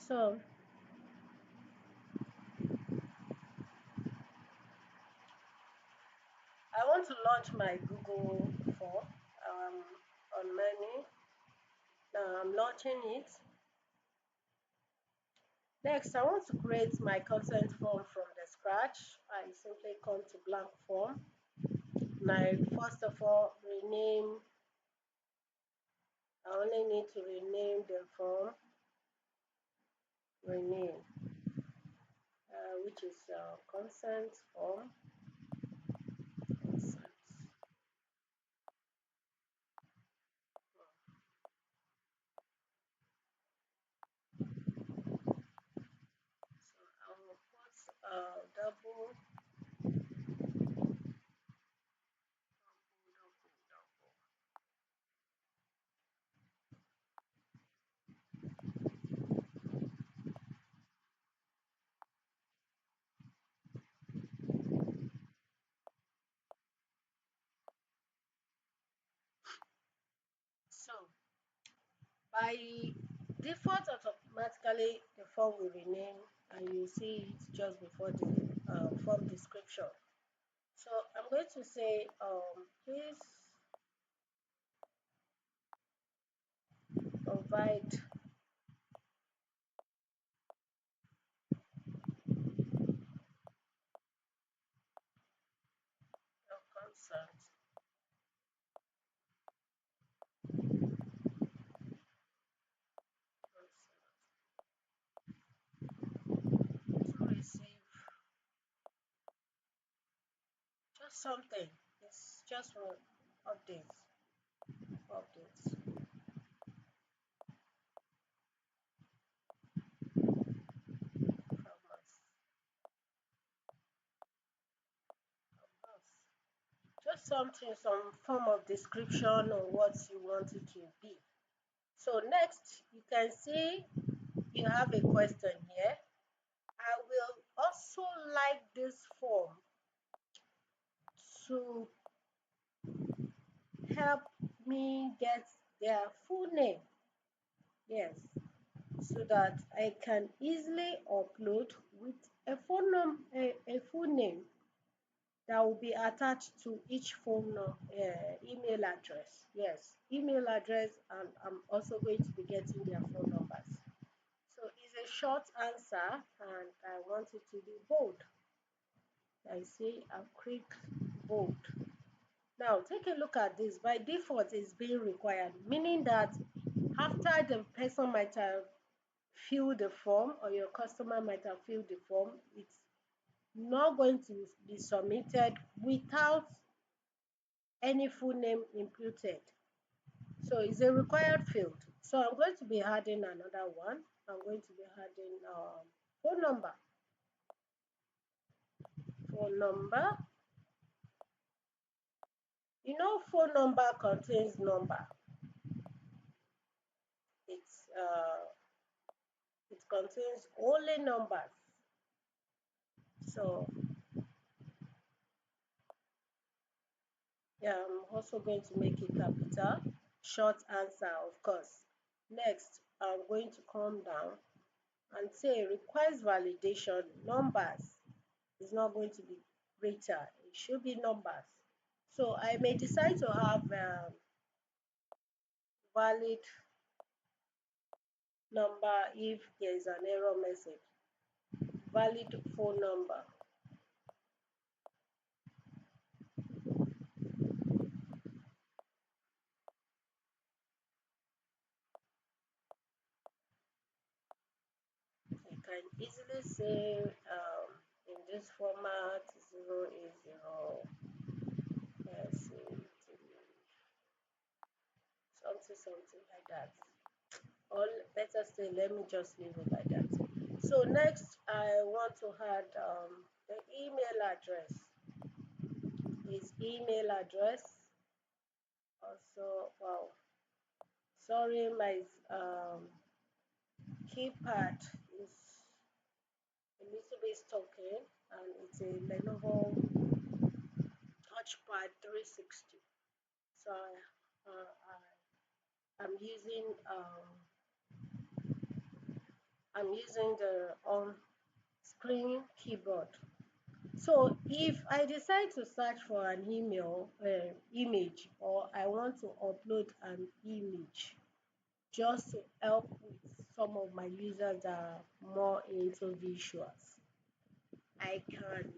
So I want to launch my Google form on menu. Now I'm launching it. Next, I want to create my consent form from the scratch. I simply come to blank form. Now, first of all, rename. I only need to rename the form. Rename, which is consent form. Consent. So I will put double. So by default, automatically the form will rename, and you see it just before the form description. So I'm going to say, please provide your consent. To receive just something. It's just for updates. Updates. From us. From us. Just something, some form of description on what you want it to be. So next, you can see you have a question here. I will also like this form to help me get their full name. Yes, so that I can easily upload with a full name that will be attached to each email address. Yes, email address, and I'm also going to be getting their phone numbers. So it's a short answer, and I want it to be bold. I say I'll click bold. Now take a look at this. By default, it's being required, meaning that after the person might have filled the form, or your customer might have filled the form, it's not going to be submitted without any full name imputed. So it's a required field. So I'm going to be adding another one. I'm going to be adding phone number. Phone number. You know, phone number contains number. It's it contains only numbers. So yeah, I'm also going to make it capital. Short answer, of course. Next, I'm going to come down and say requires validation numbers. Is not going to be greater. It should be numbers. So I may decide to have valid number if there is an error message. Valid phone number. I can easily say in this format 080, yes, something like that. Or better still, let me just leave it like that. So next, I want to add the email address. His email address. Also, wow, sorry, my keypad is a little bit stuck and it's a Lenovo touchpad 360. So I'm using I'm using the on-screen keyboard. So if I decide to search for an image, or I want to upload an image just to help with some of my users that are more into visuals, I can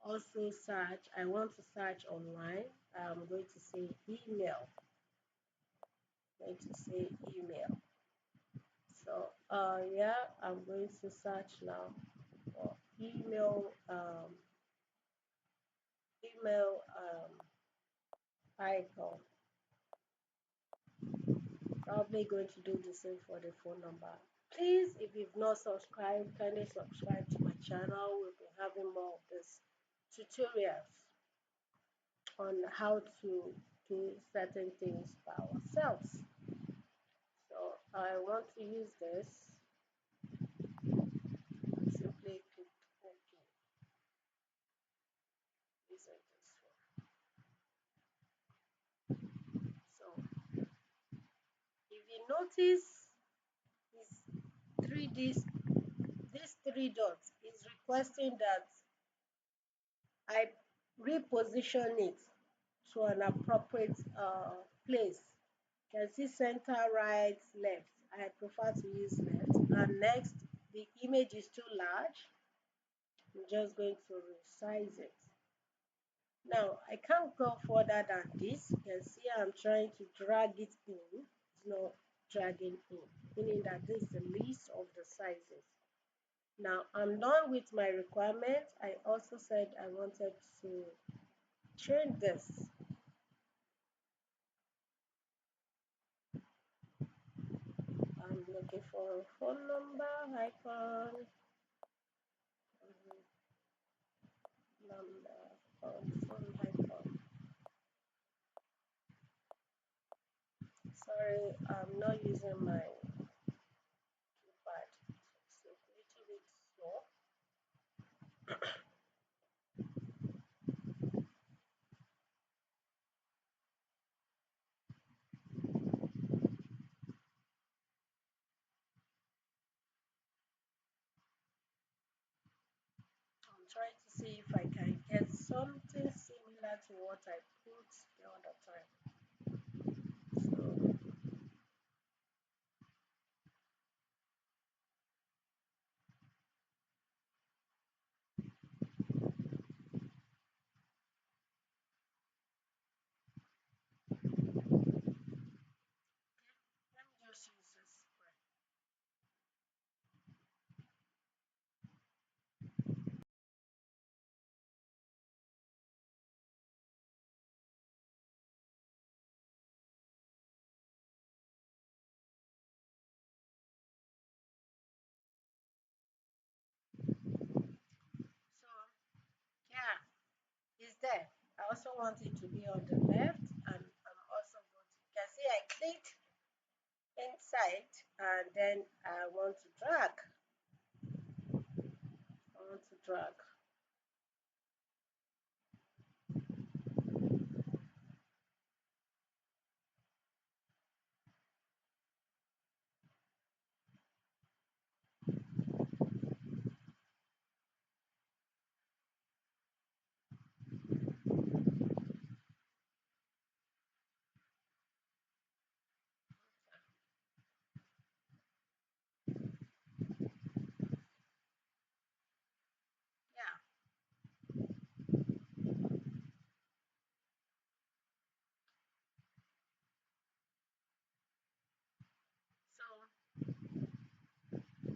also search. I want to search online. I'm going to say email. I'm going to say email. So yeah, I'm going to search now for email icon. Probably going to do the same for the phone number. Please, if you've not subscribed, kindly subscribe to my channel. We'll be having more of this tutorials on how to do certain things by ourselves. So I want to use this. Simply click OK. Using this one. So if you notice, this 3D, these three dots is requesting that I reposition it to an appropriate place. You can see center, right, left. I prefer to use left. And next, the image is too large. I'm just going to resize it. Now, I can't go further than this. You can see I'm trying to drag it in. It's not dragging in, meaning that this is the least of the sizes. Now, I'm done with my requirement. I also said I wanted to change this. I'm looking for a phone number icon, number, phone icon. Sorry, I'm not using my keypad. It's a little bit slow. I'm trying to see if I can get something similar to what I put the other time. So, let me just use this. So, yeah, it's there. I also want it to be on the left, and I'm also going to, you can see I clicked inside, and then I want to drag. I want to drag. Yeah. So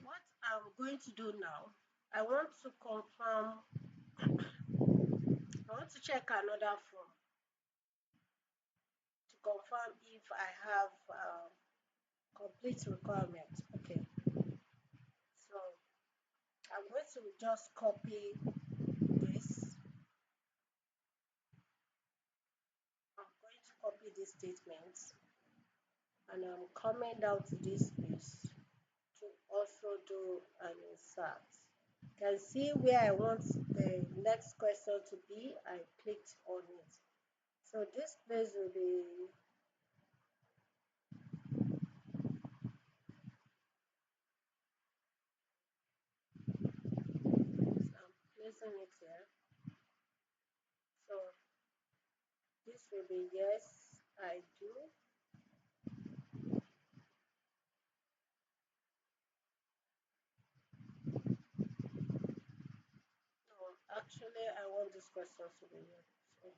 what I'm going to do now, I want to confirm, I want to check another form to confirm if I have complete requirement. Okay, so I'm going to just copy this. I'm going to copy this statement, and I'm coming down to this place to also do an insert. You can see where I want the next question to be. I clicked on it. So this place will be here. So this will be yes, I do. No, actually, I want this question to be here. So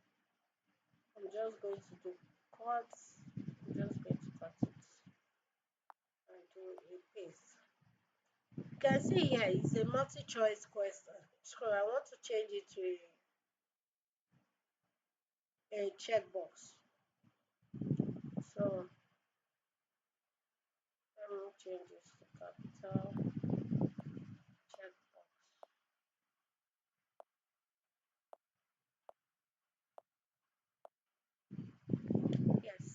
I'm just going to do cut. I'm just going to cut it and do a paste. You can see here it's a multi-choice question. So I want to change it to a checkbox. So let me change this to capital checkbox. Yes,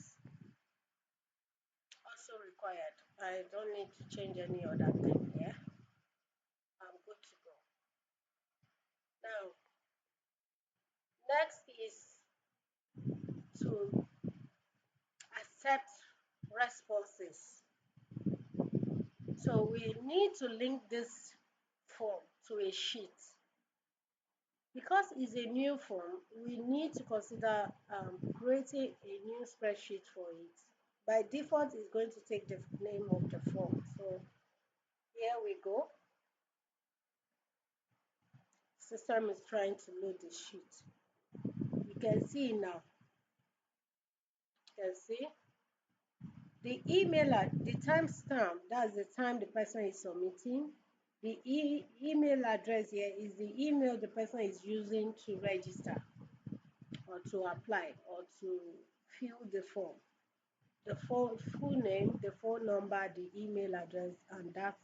also required. I don't need to change any other thing here. I'm good to go. Now, next is to accept responses. So we need to link this form to a sheet. Because it's a new form, we need to consider creating a new spreadsheet for it. By default, it's going to take the name of the form. So here we go. System is trying to load the sheet. You can see now. You can see the the timestamp, that's the time the person is submitting. The email address here is the email the person is using to register or to apply or to fill the form. The full name, the phone number, the email address, and that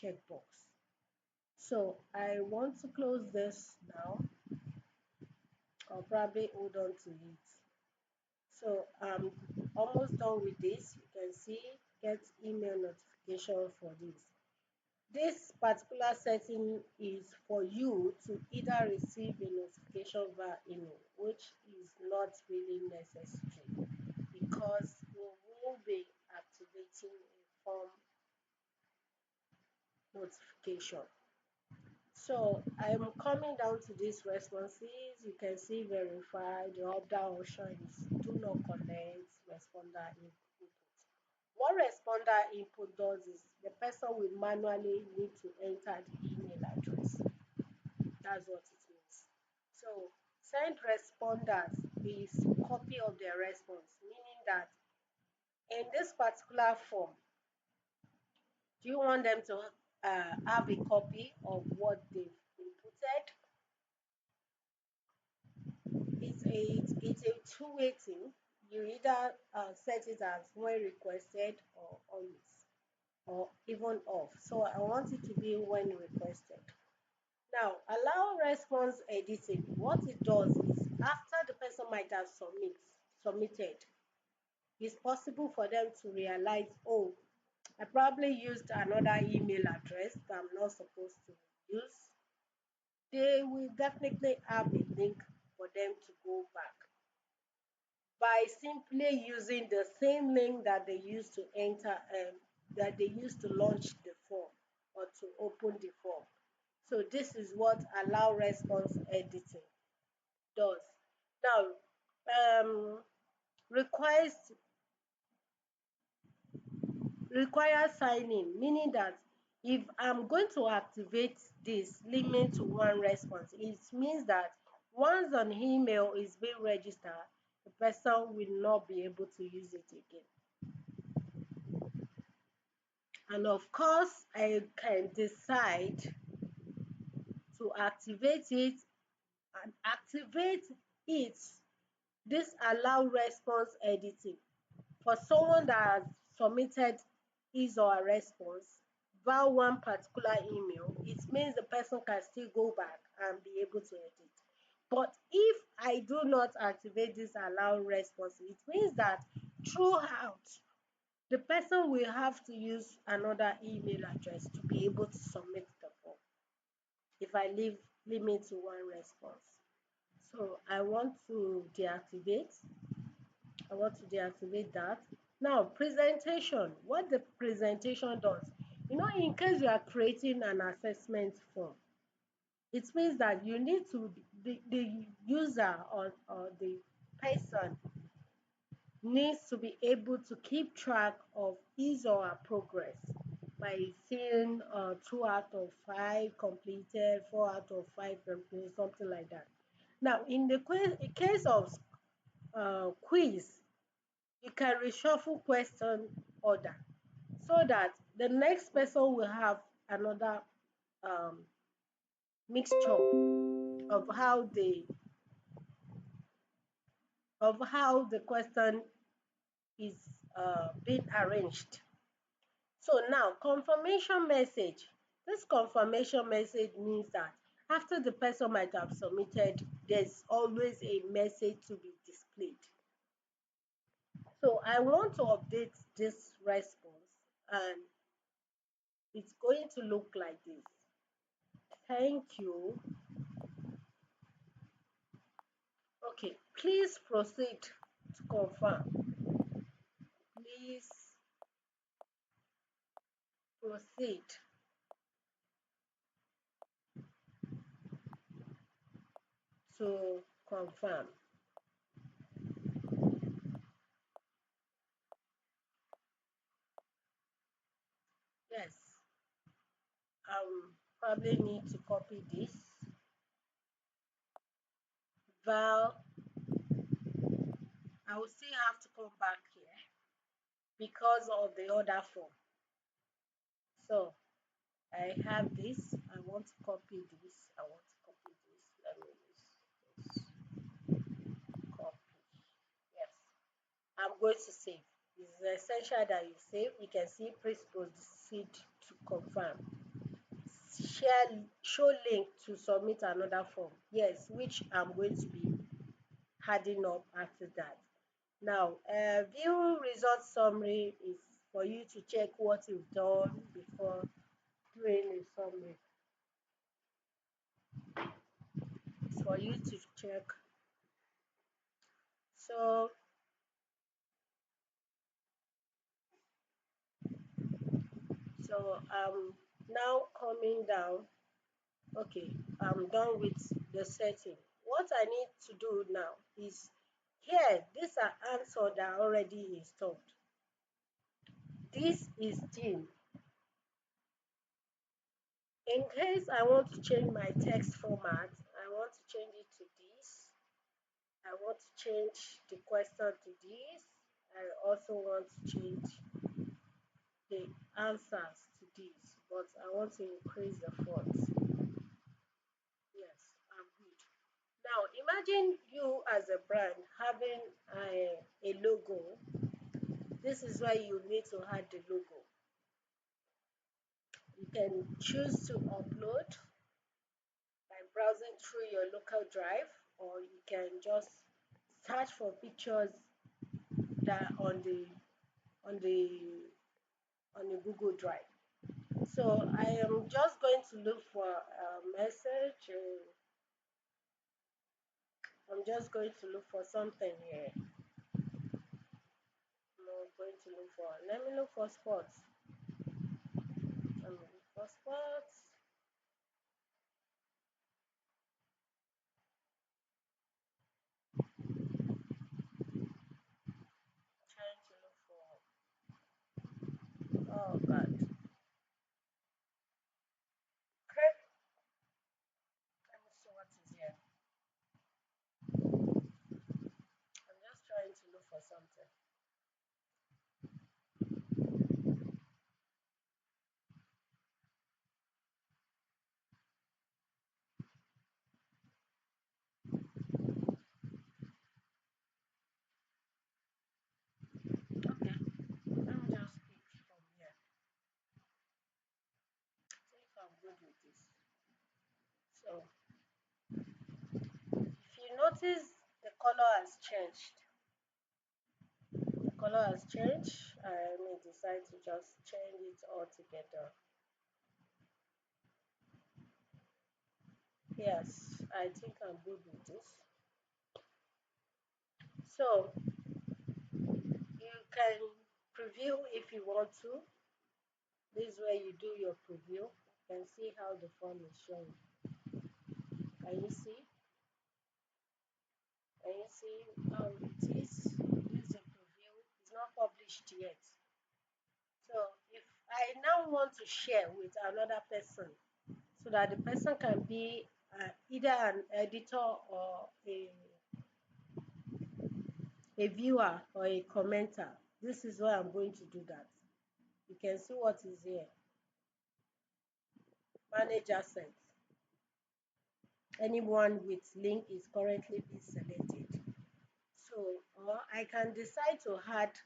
checkbox. So I want to close this now. I'll probably hold on to it. So I'm almost done with this. You can see get email notification for this. This particular setting is for you to either receive a notification via email, which is not really necessary because we will be activating a form notification. So I'm coming down to these responses. You can see verify. The drop-down option is do not connect responder input. What responder input does is the person will manually need to enter the email address. That's what it means. So send responders is copy of their response, meaning that in this particular form, do you want them to have a copy of what they've inputted? It's a two-way thing. You either set it as when requested or always, or even off. So I want it to be when requested. Now, allow response editing. What it does is after the person might have submitted, it's possible for them to realize, oh, I probably used another email address that I'm not supposed to use. They will definitely have a link for them to go back by simply using the same link that they used to that they used to launch the form or to open the form. So this is what allow response editing does. Now, um, requires signing, meaning that if I'm going to activate this limit to one response, it means that once an email is being registered, the person will not be able to use it again. And of course, I can decide to activate it and activate it. This allow response editing. For someone that has submitted his or her response via one particular email, it means the person can still go back and be able to edit. But if I do not activate this allow response, it means that throughout the person will have to use another email address to be able to submit the form if I leave limit to one response. So I want to deactivate that. Now, presentation. What the presentation does, in case you are creating an assessment form, It means that you need to the user or the person needs to be able to keep track of his or her progress by seeing 2 out of 5 completed, 4 out of 5 completed, something like that. Now, in the case of quiz, you can reshuffle question order so that the next person will have another um, mixture of how the question is being arranged. So now confirmation message. This confirmation message means that after the person might have submitted, there's always a message to be displayed. So I want to update this response and it's going to look like this. Thank you. Okay, please proceed to confirm. Please proceed to confirm. Yes, probably need to copy this. Val, I will still have to come back here because of the other form. So I have this. I want to copy this. I want to copy this. Let me use this. Copy. Yes. I'm going to save. It's essential that you save. You can see please proceed to confirm. Show link to submit another form. Yes, which I'm going to be adding up after that. Now, view result summary is for you to check what you've done before doing a summary. It's for you to check. So, I'm now coming down. Okay, I'm done with the setting. What I need to do now is here, these are answers that are already installed. This is theme. In case I want to change my text format, I want to change it to this. I want to change the question to this. I also want to change the answers to this, but I want to increase the font. Yes, I'm good. Now, imagine you as a brand having a logo. This is where you need to add the logo. You can choose to upload by browsing through your local drive, or you can just search for pictures that on the on the Google Drive. So I am just going to look for a message. I'm just going to look for something here. I'm going to look for. Let me look for sports. Let me look for sports. Trying to look for. Oh God. Okay. Let me see what is here. I'm just trying to look for something. Okay. Let me just pick from here. See if I'm good with this. So if you notice the color has changed. The color has changed. I may decide to just change it all together. Yes, I think I'm good with this. So you can preview if you want to. This is where you do your preview. You can see how the form is showing. Can you see? Can you see how it is? This is a preview. It's not published yet. So if I now want to share with another person so that the person can be either an editor or a viewer or a commenter, this is why I'm going to do that. You can see what is here. Manage assets. Anyone with link is currently being selected. So, or I can decide to add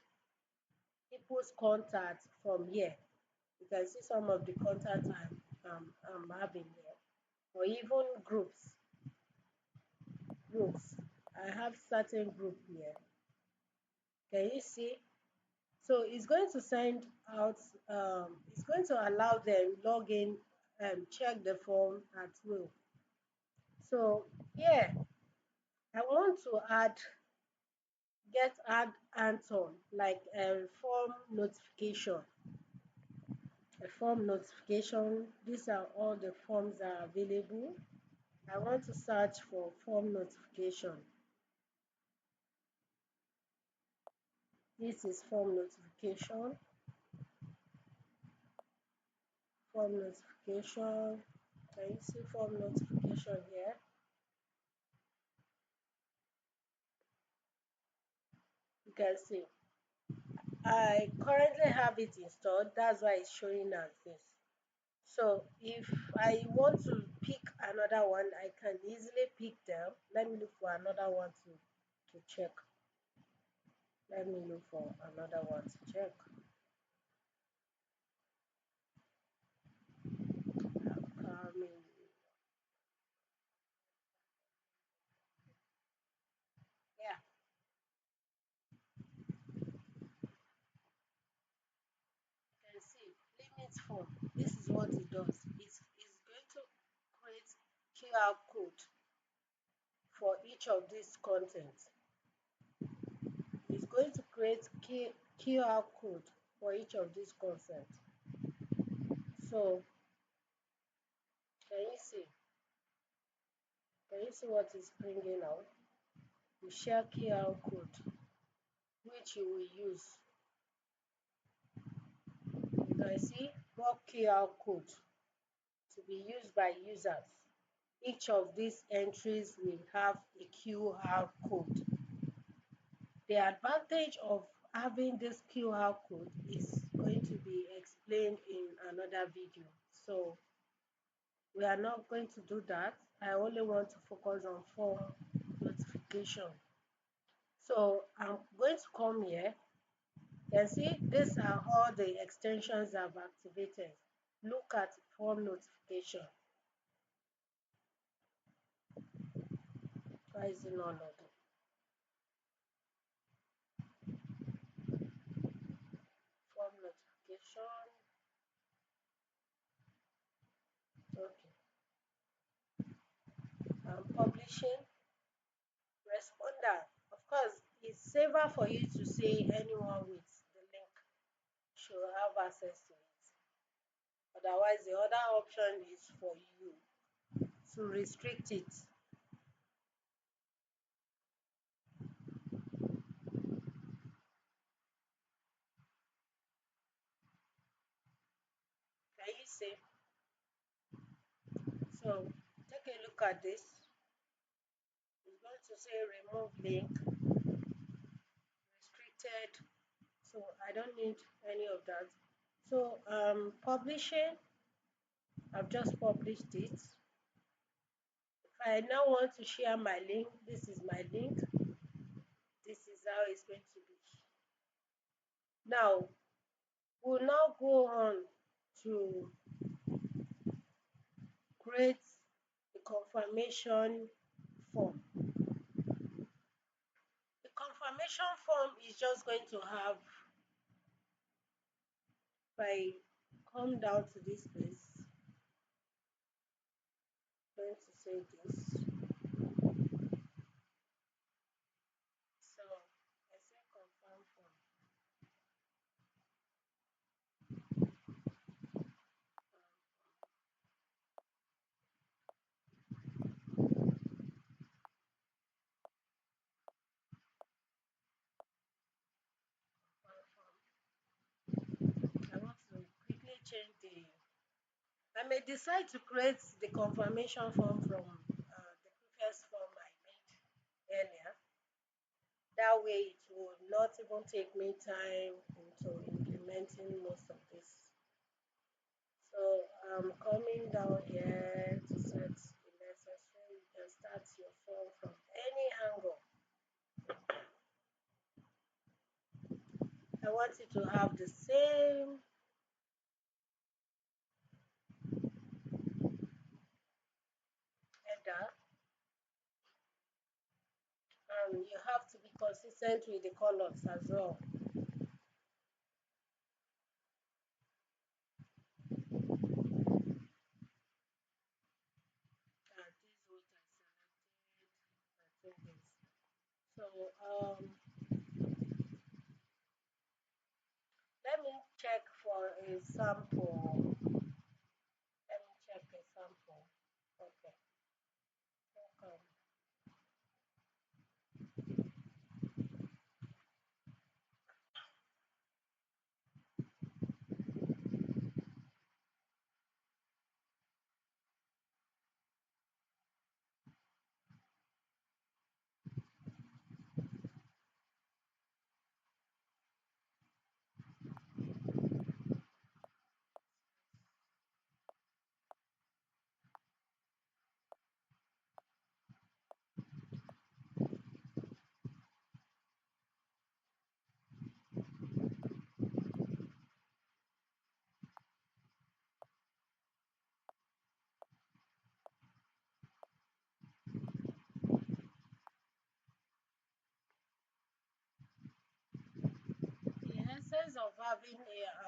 people's contacts from here. You can see some of the contacts I'm having here, or even groups. I have certain group here. Can you see? So it's going to send out. It's going to allow them log in and check the form at will. So yeah, I want to add Anton like a form notification. These are all the forms that are available. I want to search for form notification. This is form notification. Form notification. Can you see form notification here? You can see. I currently have it installed. That's why it's showing as this. So if I want to pick another one, I can easily pick them. Let me look for another one to check. Let me look for another one to check. Coming. Yeah, you can see limit form. This is what it does. It's going to create QR code for each of these content. It's going to create QR code for each of these content. So can you see? Can you see what is bringing out? You share QR code, which you will use. You can see more QR code to be used by users. Each of these entries will have a QR code. The advantage of having this QR code is going to be explained in another video. So we are not going to do that. I only want to focus on form notification. So I'm going to come here. You can see these are all the extensions I've activated. Look at form notification. Why is it not loading? Form notification. Okay. I'm publishing responder. Of course, it's safer for you to say anyone with the link should have access to it. Otherwise, the other option is for you to restrict it. Can you see? So take a look at this. It's going to say remove link, restricted. So I don't need any of that. So publishing, I've just published it. If I now want to share my link, this is my link. This is how it's going to be. Now we'll now go on to create a confirmation form. The confirmation form is just going to have, if I come down to this place, I'm going to say this. So I say confirm form. change the I may decide to create the confirmation form from the previous form I made earlier. That way it will not even take me time into implementing most of this. So I'm coming down here to set the necessary. You can start your form from any angle. I want it to have the same header, and you have to be consistent with the colors as well. This is what I selected. I think this. So let me check for a sample. Let me check a sample. Okay. Okay. The essence of having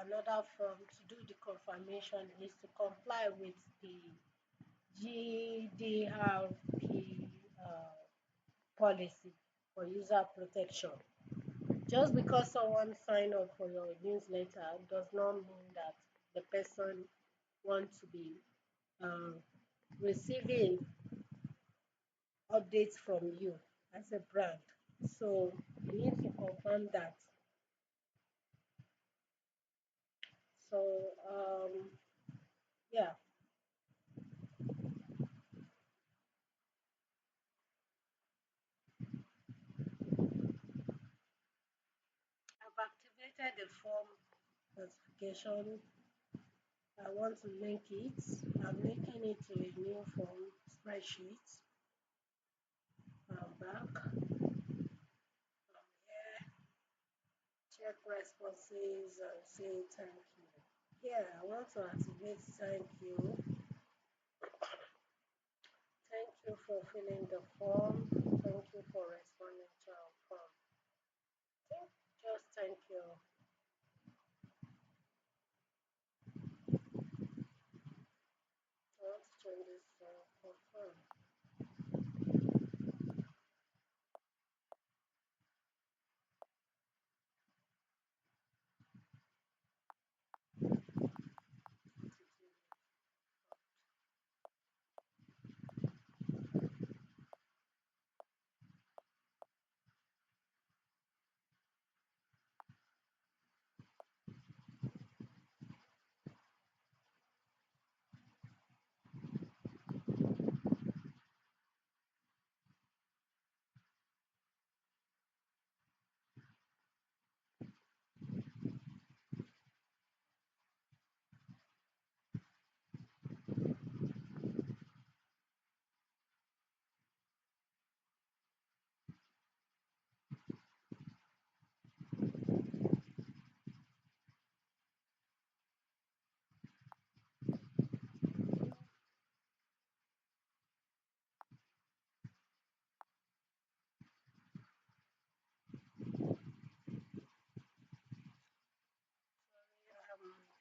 another form to do the confirmation is to comply with the GDPR policy for user protection. Just because someone signed up for your newsletter does not mean that the person wants to be uh, receiving updates from you as a brand. So you need to confirm that. So yeah, I've activated the form notification. I want to link it. I'm linking it to a new form spreadsheet. I'm back. Here, check responses and say thank you. Yeah, I want to activate thank you. Thank you for filling the form. Thank you for responding to our form. Think just thank you. I want to change this to confirm.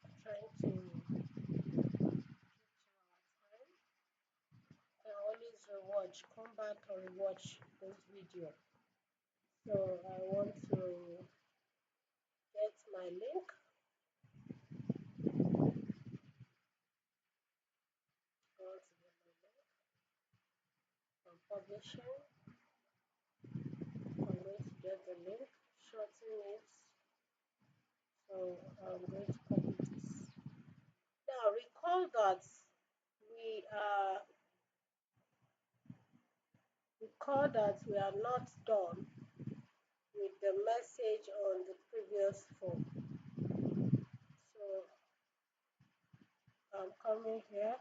I'm trying to our time. I always rewatch, come back and rewatch this video. So I want to get my link. I want to get my link from publishing. I'm going to get the link, shorten it. So I'm going to copy this. we are recall that we are not done with the message on the previous form. So I'm coming here,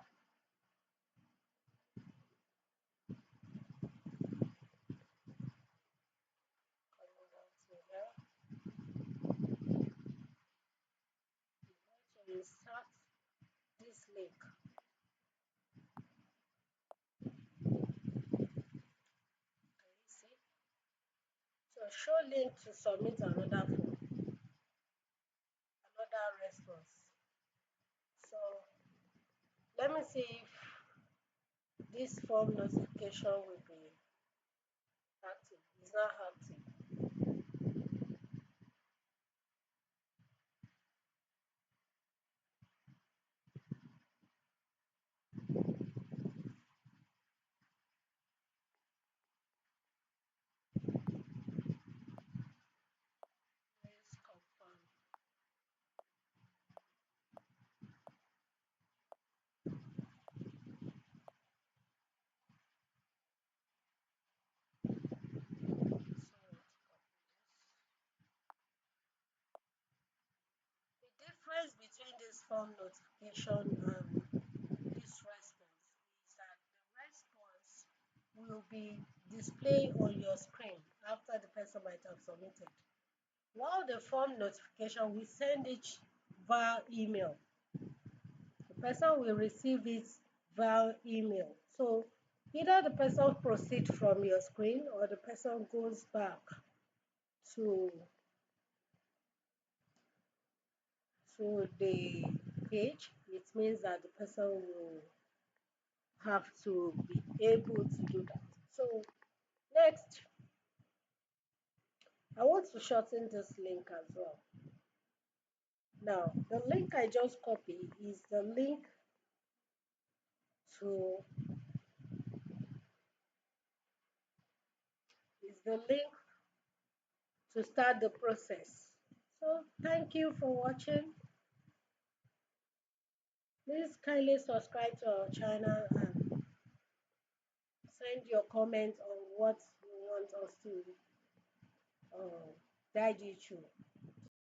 coming down to here. So insert this link. Can you see? So show link to submit another form, another response. So let me see if this form notification will be active. It's not active. Please confirm. Sorry to copy this. The difference between this form notification and this response is that the response will be displayed on your screen after the person might have submitted. While the form notification we send it via email. The person will receive it via email. So either the person proceeds from your screen or the person goes back to the page. It means that the person will have to be able to do that. So next, I want to shorten this link as well. Now, the link I just copied is the link to start the process. So thank you for watching. Please kindly subscribe to our channel and send your comments on what you want us to uh, guide you through.